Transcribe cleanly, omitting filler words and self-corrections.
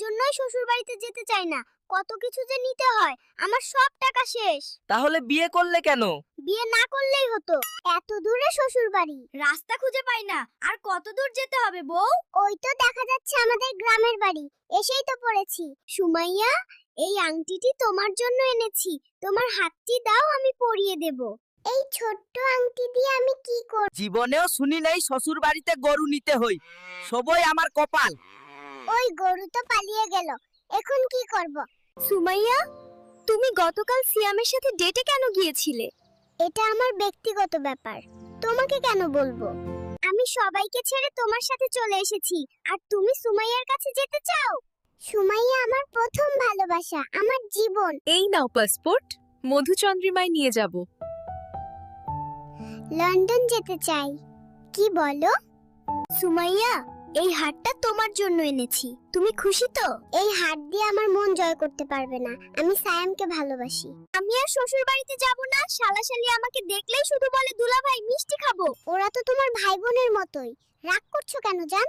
জন্যই শ্বশুর বাড়িতে যেতে চাই না। কত কিছু যে নিতে হয়, আমার সব টাকা শেষ। তাহলে বিয়ে করলে কেন? বিয়ে না করলেই হতো। এত দূরে শ্বশুর বাড়ি, রাস্তা খুঁজে পাই না। আর কত দূর যেতে হবে বউ? ওই তো দেখা যাচ্ছে আমাদের গ্রামের বাড়ি, এসেই তো পড়েছি। সুমাইয়া, এই আংটিটি তোমার জন্য এনেছি, তোমার হাতটি দাও, আমি পরিয়ে দেব। এই ছোট্ট আংটি দিয়ে আমি কি করব? জীবনেও শুনি নাই শ্বশুর বাড়িতে গরু নিতে হই। সবই আমার কপাল। ওই গরু তো পালিয়ে গেল, এখন কি করব? সুমাইয়া, তুমি গতকাল সিয়ামের সাথে ডেটে কেন গিয়েছিলে? এটা আমার ব্যক্তিগত ব্যাপার, তোমাকে কেন বলবো? আমি সবাইকে ছেড়ে তোমার সাথে চলে এসেছি, আর তুমি সুমাইয়ার কাছে যেতে চাও? সুমাইয়া আমার প্রথম ভালোবাসা, আমার জীবন। এই নাও পাসপোর্ট, মধুচন্দ্রিমায় নিয়ে যাব। লন্ডন যেতে চাই। কি বলো? সুমাইয়া, এই হারটা তোমার জন্য এনেছি, তুমি খুশি তো? এই হার দিয়ে আমার মন জয় করতে পারবে না, আমি সায়ামকে ভালোবাসি। আমি আর শ্বশুর বাড়িতে যাব না। শালাশালি আমাকে দেখলেই শুধু বলে দুলাভাই মিষ্টি খাবো। ওরা তো তোমার ভাই বোনের মতোই, রাগ করছো কেন জান?